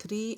3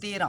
13،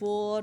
4